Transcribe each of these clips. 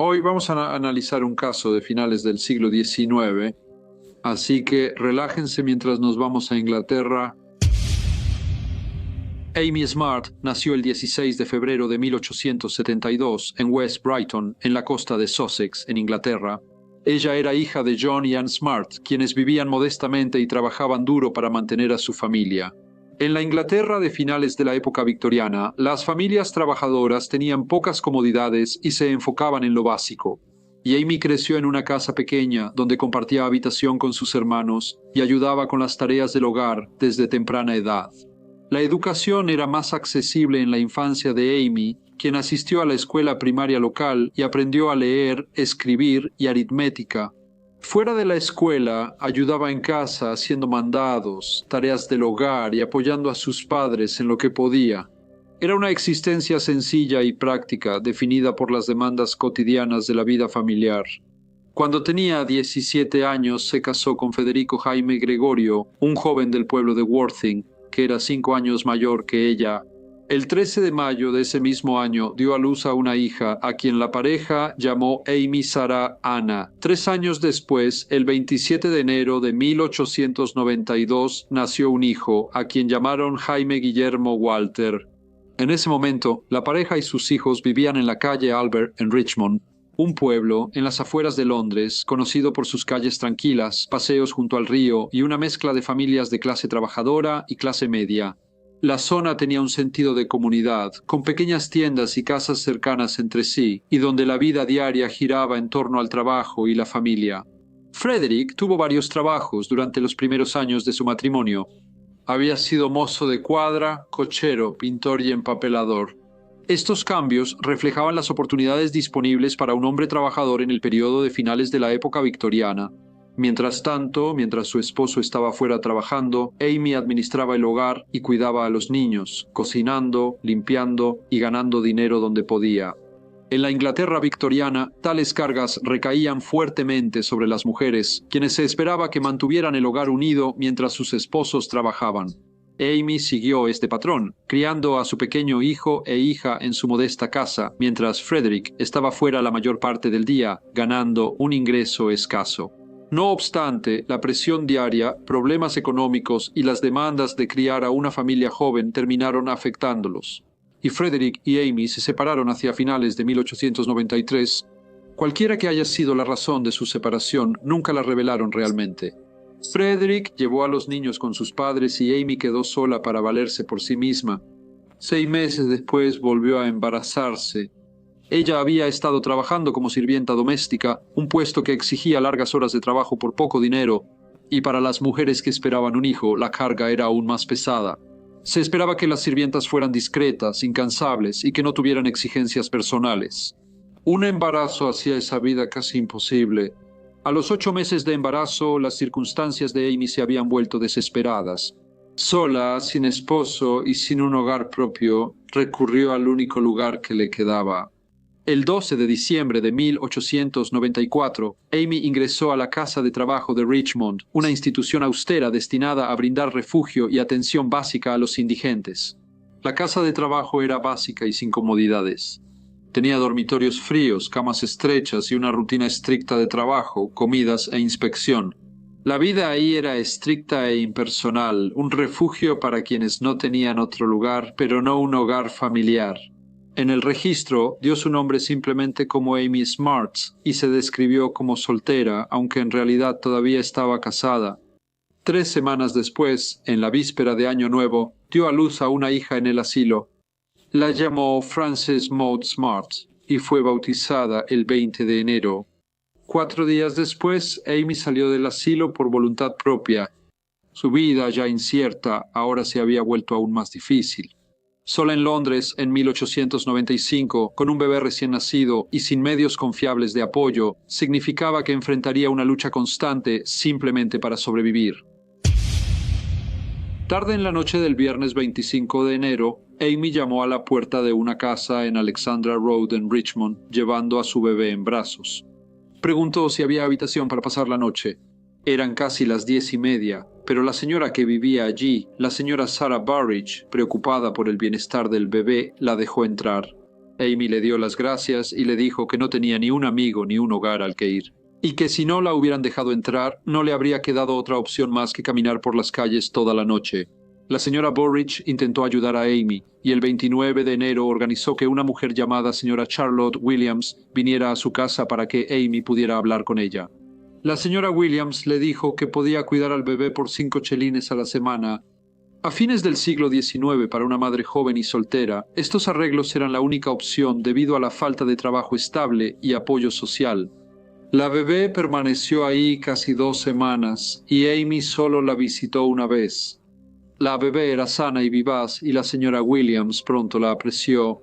Hoy vamos a analizar un caso de finales del siglo XIX, así que relájense mientras nos vamos a Inglaterra. Amy Smart nació el 16 de febrero de 1872 en West Brighton, en la costa de Sussex, en Inglaterra. Ella era hija de John y Anne Smart, quienes vivían modestamente y trabajaban duro para mantener a su familia. En la Inglaterra de finales de la época victoriana, las familias trabajadoras tenían pocas comodidades y se enfocaban en lo básico. Y Amy creció en una casa pequeña donde compartía habitación con sus hermanos y ayudaba con las tareas del hogar desde temprana edad. La educación era más accesible en la infancia de Amy, quien asistió a la escuela primaria local y aprendió a leer, escribir y aritmética. Fuera de la escuela, ayudaba en casa haciendo mandados, tareas del hogar y apoyando a sus padres en lo que podía. Era una existencia sencilla y práctica, definida por las demandas cotidianas de la vida familiar. Cuando tenía 17 años, se casó con Federico Jaime Gregorio, un joven del pueblo de Worthing, que era 5 años mayor que ella. El 13 de mayo de ese mismo año dio a luz a una hija, a quien la pareja llamó Amy Sarah Anna. 3 años después, el 27 de enero de 1892, nació un hijo, a quien llamaron Jaime Guillermo Walter. En ese momento, la pareja y sus hijos vivían en la calle Albert en Richmond, un pueblo en las afueras de Londres, conocido por sus calles tranquilas, paseos junto al río y una mezcla de familias de clase trabajadora y clase media. La zona tenía un sentido de comunidad, con pequeñas tiendas y casas cercanas entre sí, y donde la vida diaria giraba en torno al trabajo y la familia. Frederick tuvo varios trabajos durante los primeros años de su matrimonio. Había sido mozo de cuadra, cochero, pintor y empapelador. Estos cambios reflejaban las oportunidades disponibles para un hombre trabajador en el periodo de finales de la época victoriana. Mientras tanto, mientras su esposo estaba fuera trabajando, Amy administraba el hogar y cuidaba a los niños, cocinando, limpiando y ganando dinero donde podía. En la Inglaterra victoriana, tales cargas recaían fuertemente sobre las mujeres, quienes se esperaba que mantuvieran el hogar unido mientras sus esposos trabajaban. Amy siguió este patrón, criando a su pequeño hijo e hija en su modesta casa, mientras Frederick estaba fuera la mayor parte del día, ganando un ingreso escaso. No obstante, la presión diaria, problemas económicos y las demandas de criar a una familia joven terminaron afectándolos. Y Frederick y Amy se separaron hacia finales de 1893. Cualquiera que haya sido la razón de su separación, nunca la revelaron realmente. Frederick llevó a los niños con sus padres y Amy quedó sola para valerse por sí misma. 6 meses después volvió a embarazarse. Ella había estado trabajando como sirvienta doméstica, un puesto que exigía largas horas de trabajo por poco dinero, y para las mujeres que esperaban un hijo, la carga era aún más pesada. Se esperaba que las sirvientas fueran discretas, incansables y que no tuvieran exigencias personales. Un embarazo hacía esa vida casi imposible. A los 8 meses de embarazo, las circunstancias de Amy se habían vuelto desesperadas. Sola, sin esposo y sin un hogar propio, recurrió al único lugar que le quedaba. El 12 de diciembre de 1894, Amy ingresó a la Casa de Trabajo de Richmond, una institución austera destinada a brindar refugio y atención básica a los indigentes. La Casa de Trabajo era básica y sin comodidades. Tenía dormitorios fríos, camas estrechas y una rutina estricta de trabajo, comidas e inspección. La vida ahí era estricta e impersonal, un refugio para quienes no tenían otro lugar, pero no un hogar familiar. En el registro dio su nombre simplemente como Amy Smart y se describió como soltera, aunque en realidad todavía estaba casada. 3 semanas después, en la víspera de Año Nuevo, dio a luz a una hija en el asilo. La llamó Frances Maud Smart y fue bautizada el 20 de enero. 4 días después, Amy salió del asilo por voluntad propia. Su vida, ya incierta, ahora se había vuelto aún más difícil. Sola en Londres, en 1895, con un bebé recién nacido y sin medios confiables de apoyo, significaba que enfrentaría una lucha constante simplemente para sobrevivir. Tarde en la noche del viernes 25 de enero, Amy llamó a la puerta de una casa en Alexandra Road en Richmond, llevando a su bebé en brazos. Preguntó si había habitación para pasar la noche. Eran casi las 10:30, pero la señora que vivía allí, la señora Sarah Burridge, preocupada por el bienestar del bebé, la dejó entrar. Amy le dio las gracias y le dijo que no tenía ni un amigo ni un hogar al que ir, y que si no la hubieran dejado entrar, no le habría quedado otra opción más que caminar por las calles toda la noche. La señora Burridge intentó ayudar a Amy, y el 29 de enero organizó que una mujer llamada señora Charlotte Williams viniera a su casa para que Amy pudiera hablar con ella. La señora Williams le dijo que podía cuidar al bebé por 5 chelines a la semana. A fines del siglo XIX, para una madre joven y soltera, estos arreglos eran la única opción debido a la falta de trabajo estable y apoyo social. La bebé permaneció ahí casi 2 semanas y Amy solo la visitó una vez. La bebé era sana y vivaz y la señora Williams pronto la apreció.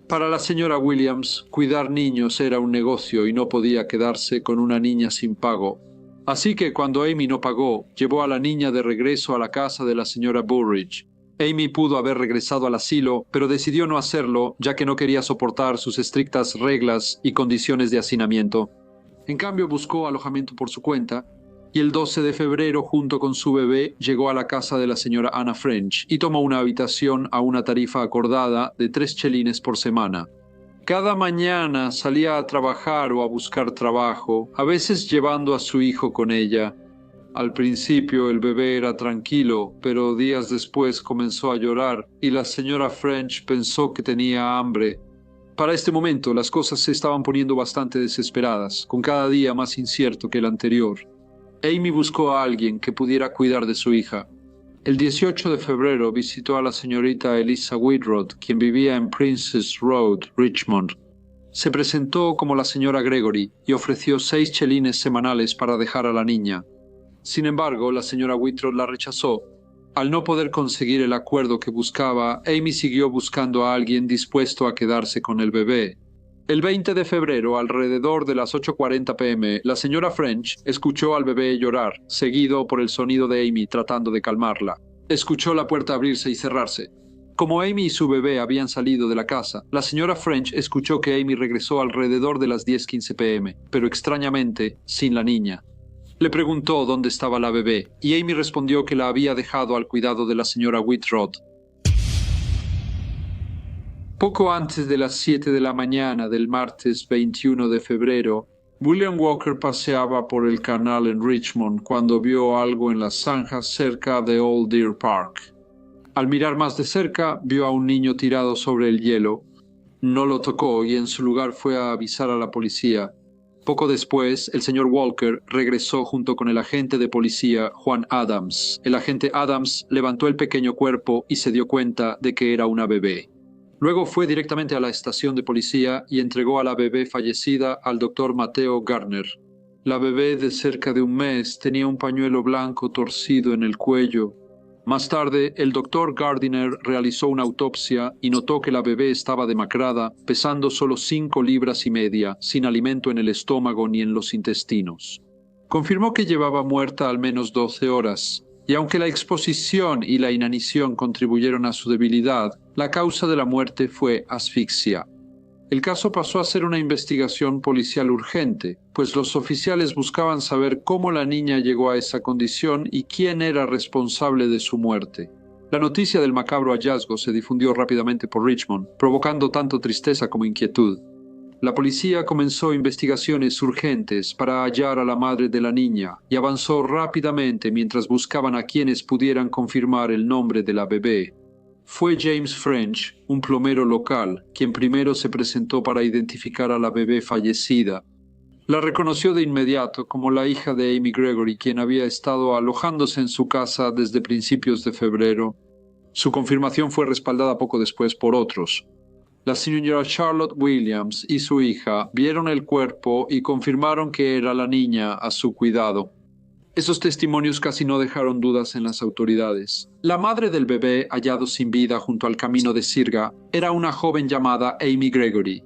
Para la señora Williams, cuidar niños era un negocio y no podía quedarse con una niña sin pago. Así que cuando Amy no pagó, llevó a la niña de regreso a la casa de la señora Burridge. Amy pudo haber regresado al asilo, pero decidió no hacerlo, ya que no quería soportar sus estrictas reglas y condiciones de hacinamiento. En cambio, buscó alojamiento por su cuenta, y el 12 de febrero, junto con su bebé, llegó a la casa de la señora Anna French y tomó una habitación a una tarifa acordada de 3 chelines por semana. Cada mañana salía a trabajar o a buscar trabajo, a veces llevando a su hijo con ella. Al principio el bebé era tranquilo, pero días después comenzó a llorar y la señora French pensó que tenía hambre. Para este momento las cosas se estaban poniendo bastante desesperadas, con cada día más incierto que el anterior. Amy buscó a alguien que pudiera cuidar de su hija. El 18 de febrero visitó a la señorita Eliza Whitrod, quien vivía en Princess Road, Richmond. Se presentó como la señora Gregory y ofreció 6 chelines semanales para dejar a la niña. Sin embargo, la señora Whitrod la rechazó. Al no poder conseguir el acuerdo que buscaba, Amy siguió buscando a alguien dispuesto a quedarse con el bebé. El 20 de febrero, alrededor de las 8:40 p.m., la señora French escuchó al bebé llorar, seguido por el sonido de Amy tratando de calmarla. Escuchó la puerta abrirse y cerrarse. Como Amy y su bebé habían salido de la casa, la señora French escuchó que Amy regresó alrededor de las 10:15 p.m., pero extrañamente, sin la niña. Le preguntó dónde estaba la bebé, y Amy respondió que la había dejado al cuidado de la señora Whitrod. Poco antes de las 7 de la mañana del martes 21 de febrero, William Walker paseaba por el canal en Richmond cuando vio algo en las zanjas cerca de Old Deer Park. Al mirar más de cerca, vio a un niño tirado sobre el hielo. No lo tocó y en su lugar fue a avisar a la policía. Poco después, el señor Walker regresó junto con el agente de policía Juan Adams. El agente Adams levantó el pequeño cuerpo y se dio cuenta de que era una bebé. Luego fue directamente a la estación de policía y entregó a la bebé fallecida al doctor Mateo Gardner. La bebé de cerca de un mes tenía un pañuelo blanco torcido en el cuello. Más tarde, el doctor Gardiner realizó una autopsia y notó que la bebé estaba demacrada, pesando solo 5 libras y media, sin alimento en el estómago ni en los intestinos. Confirmó que llevaba muerta al menos 12 horas. Y aunque la exposición y la inanición contribuyeron a su debilidad, la causa de la muerte fue asfixia. El caso pasó a ser una investigación policial urgente, pues los oficiales buscaban saber cómo la niña llegó a esa condición y quién era responsable de su muerte. La noticia del macabro hallazgo se difundió rápidamente por Richmond, provocando tanto tristeza como inquietud. La policía comenzó investigaciones urgentes para hallar a la madre de la niña y avanzó rápidamente mientras buscaban a quienes pudieran confirmar el nombre de la bebé. Fue James French, un plomero local, quien primero se presentó para identificar a la bebé fallecida. La reconoció de inmediato como la hija de Amy Gregory, quien había estado alojándose en su casa desde principios de febrero. Su confirmación fue respaldada poco después por otros. La señora Charlotte Williams y su hija vieron el cuerpo y confirmaron que era la niña a su cuidado. Esos testimonios casi no dejaron dudas en las autoridades. La madre del bebé hallado sin vida junto al camino de Sirga era una joven llamada Amy Gregory.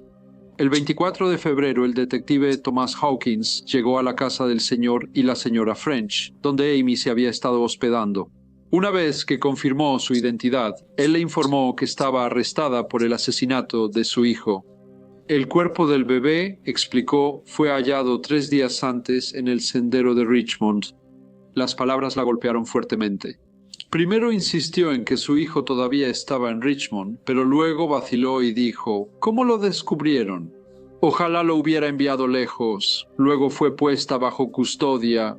El 24 de febrero el detective Thomas Hawkins llegó a la casa del señor y la señora French, donde Amy se había estado hospedando. Una vez que confirmó su identidad, él le informó que estaba arrestada por el asesinato de su hijo. El cuerpo del bebé, explicó, fue hallado 3 días antes en el sendero de Richmond. Las palabras la golpearon fuertemente. Primero insistió en que su hijo todavía estaba en Richmond, pero luego vaciló y dijo, ¿cómo lo descubrieron? Ojalá lo hubiera enviado lejos. Luego fue puesta bajo custodia.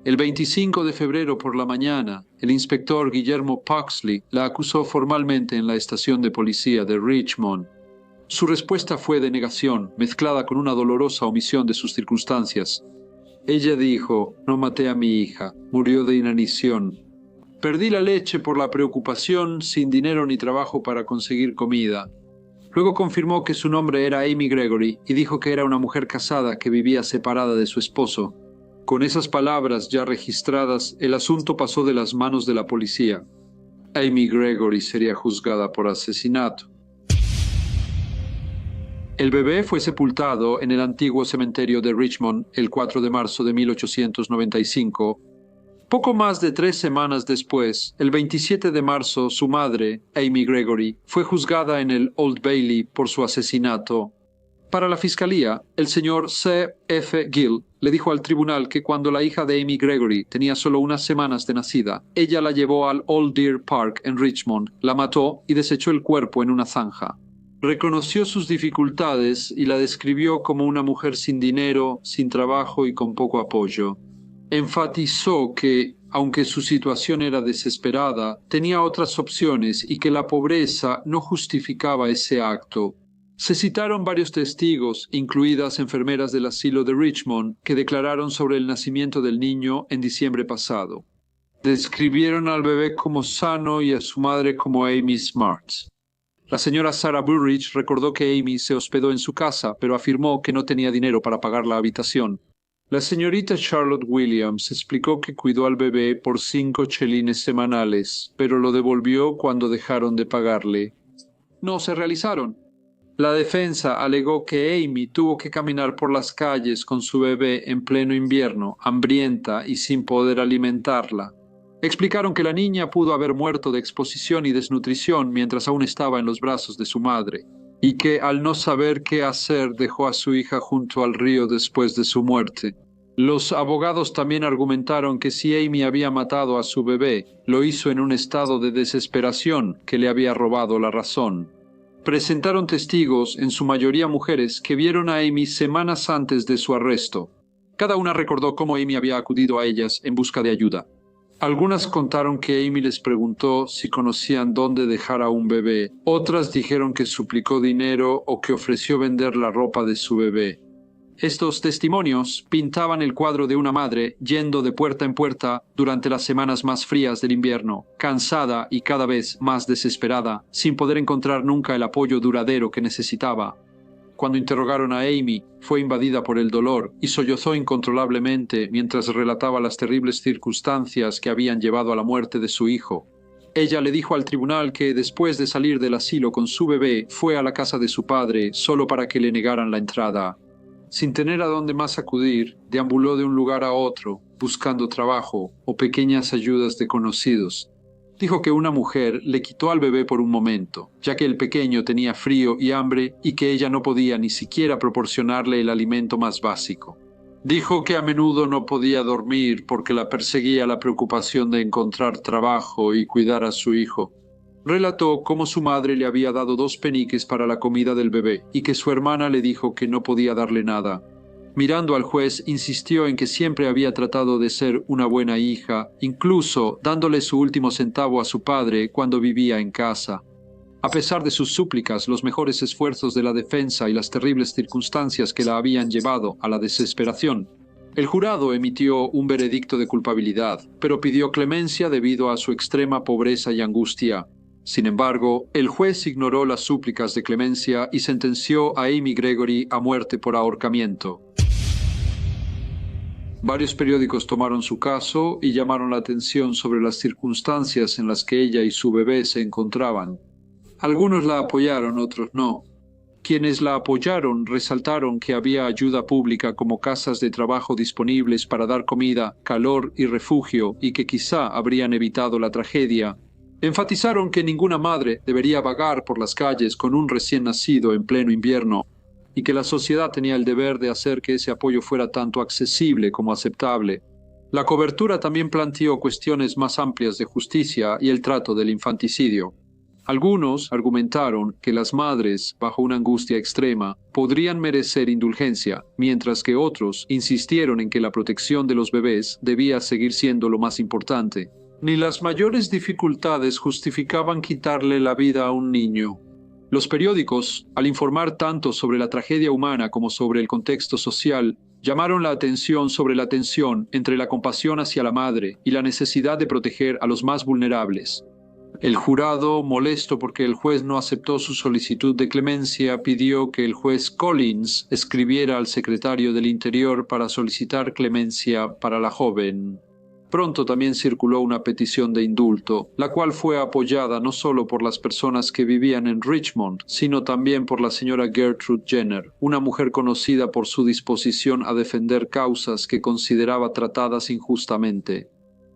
El 25 de febrero por la mañana, el inspector Guillermo Pugsley la acusó formalmente en la estación de policía de Richmond. Su respuesta fue de negación, mezclada con una dolorosa omisión de sus circunstancias. Ella dijo, no maté a mi hija, murió de inanición. Perdí la leche por la preocupación, sin dinero ni trabajo para conseguir comida. Luego confirmó que su nombre era Amy Gregory y dijo que era una mujer casada que vivía separada de su esposo. Con esas palabras ya registradas, el asunto pasó de las manos de la policía. Amy Gregory sería juzgada por asesinato. El bebé fue sepultado en el antiguo cementerio de Richmond el 4 de marzo de 1895. Poco más de 3 semanas después, el 27 de marzo, su madre, Amy Gregory, fue juzgada en el Old Bailey por su asesinato. Para la fiscalía, el señor C. F. Gill le dijo al tribunal que cuando la hija de Amy Gregory tenía solo unas semanas de nacida, ella la llevó al Old Deer Park en Richmond, la mató y desechó el cuerpo en una zanja. Reconoció sus dificultades y la describió como una mujer sin dinero, sin trabajo y con poco apoyo. Enfatizó que, aunque su situación era desesperada, tenía otras opciones y que la pobreza no justificaba ese acto. Se citaron varios testigos, incluidas enfermeras del asilo de Richmond, que declararon sobre el nacimiento del niño en diciembre pasado. Describieron al bebé como sano y a su madre como Amy Smart. La señora Sarah Burridge recordó que Amy se hospedó en su casa, pero afirmó que no tenía dinero para pagar la habitación. La señorita Charlotte Williams explicó que cuidó al bebé por 5 chelines semanales, pero lo devolvió cuando dejaron de pagarle. No se realizaron. La defensa alegó que Amy tuvo que caminar por las calles con su bebé en pleno invierno, hambrienta y sin poder alimentarla. Explicaron que la niña pudo haber muerto de exposición y desnutrición mientras aún estaba en los brazos de su madre, y que al no saber qué hacer dejó a su hija junto al río después de su muerte. Los abogados también argumentaron que si Amy había matado a su bebé, lo hizo en un estado de desesperación que le había robado la razón. Presentaron testigos, en su mayoría mujeres, que vieron a Amy semanas antes de su arresto. Cada una recordó cómo Amy había acudido a ellas en busca de ayuda. Algunas contaron que Amy les preguntó si conocían dónde dejar a un bebé. Otras dijeron que suplicó dinero o que ofreció vender la ropa de su bebé. Estos testimonios pintaban el cuadro de una madre yendo de puerta en puerta durante las semanas más frías del invierno, cansada y cada vez más desesperada, sin poder encontrar nunca el apoyo duradero que necesitaba. Cuando interrogaron a Amy, fue invadida por el dolor y sollozó incontrolablemente mientras relataba las terribles circunstancias que habían llevado a la muerte de su hijo. Ella le dijo al tribunal que después de salir del asilo con su bebé, fue a la casa de su padre solo para que le negaran la entrada. Sin tener a dónde más acudir, deambuló de un lugar a otro, buscando trabajo o pequeñas ayudas de conocidos. Dijo que una mujer le quitó al bebé por un momento, ya que el pequeño tenía frío y hambre y que ella no podía ni siquiera proporcionarle el alimento más básico. Dijo que a menudo no podía dormir porque la perseguía la preocupación de encontrar trabajo y cuidar a su hijo. Relató cómo su madre le había dado 2 peniques para la comida del bebé y que su hermana le dijo que no podía darle nada. Mirando al juez, insistió en que siempre había tratado de ser una buena hija, incluso dándole su último centavo a su padre cuando vivía en casa. A pesar de sus súplicas, los mejores esfuerzos de la defensa y las terribles circunstancias que la habían llevado a la desesperación, el jurado emitió un veredicto de culpabilidad, pero pidió clemencia debido a su extrema pobreza y angustia. Sin embargo, el juez ignoró las súplicas de clemencia y sentenció a Amy Gregory a muerte por ahorcamiento. Varios periódicos tomaron su caso y llamaron la atención sobre las circunstancias en las que ella y su bebé se encontraban. Algunos la apoyaron, otros no. Quienes la apoyaron resaltaron que había ayuda pública como casas de trabajo disponibles para dar comida, calor y refugio y que quizá habrían evitado la tragedia. Enfatizaron que ninguna madre debería vagar por las calles con un recién nacido en pleno invierno y que la sociedad tenía el deber de hacer que ese apoyo fuera tanto accesible como aceptable. La cobertura también planteó cuestiones más amplias de justicia y el trato del infanticidio. Algunos argumentaron que las madres, bajo una angustia extrema, podrían merecer indulgencia, mientras que otros insistieron en que la protección de los bebés debía seguir siendo lo más importante. Ni las mayores dificultades justificaban quitarle la vida a un niño. Los periódicos, al informar tanto sobre la tragedia humana como sobre el contexto social, llamaron la atención sobre la tensión entre la compasión hacia la madre y la necesidad de proteger a los más vulnerables. El jurado, molesto porque el juez no aceptó su solicitud de clemencia, pidió que el juez Collins escribiera al secretario del Interior para solicitar clemencia para la joven. Pronto también circuló una petición de indulto, la cual fue apoyada no solo por las personas que vivían en Richmond, sino también por la señora Gertrude Jenner, una mujer conocida por su disposición a defender causas que consideraba tratadas injustamente.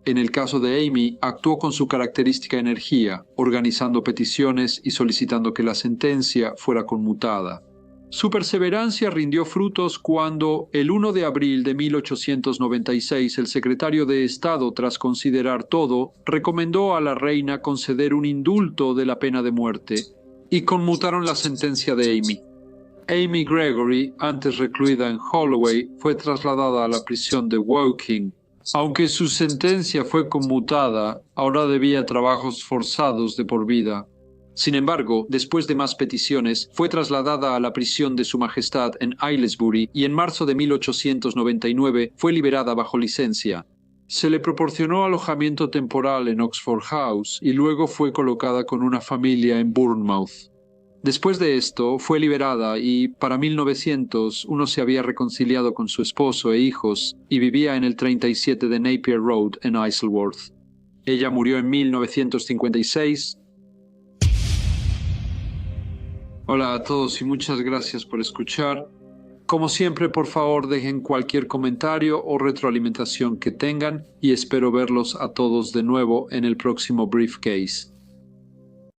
En el caso de Amy, actuó con su característica energía, organizando peticiones y solicitando que la sentencia fuera conmutada. Su perseverancia rindió frutos cuando, el 1 de abril de 1896, el secretario de Estado, tras considerar todo, recomendó a la reina conceder un indulto de la pena de muerte, y conmutaron la sentencia de Amy. Amy Gregory, antes recluida en Holloway, fue trasladada a la prisión de Woking. Aunque su sentencia fue conmutada, ahora debía trabajos forzados de por vida. Sin embargo, después de más peticiones, fue trasladada a la prisión de Su Majestad en Aylesbury y en marzo de 1899 fue liberada bajo licencia. Se le proporcionó alojamiento temporal en Oxford House y luego fue colocada con una familia en Bournemouth. Después de esto, fue liberada y, para 1900, uno se había reconciliado con su esposo e hijos y vivía en el 37 de Napier Road en Isleworth. Ella murió en 1956. Hola a todos y muchas gracias por escuchar. Como siempre, por favor, dejen cualquier comentario o retroalimentación que tengan y espero verlos a todos de nuevo en el próximo Briefcase.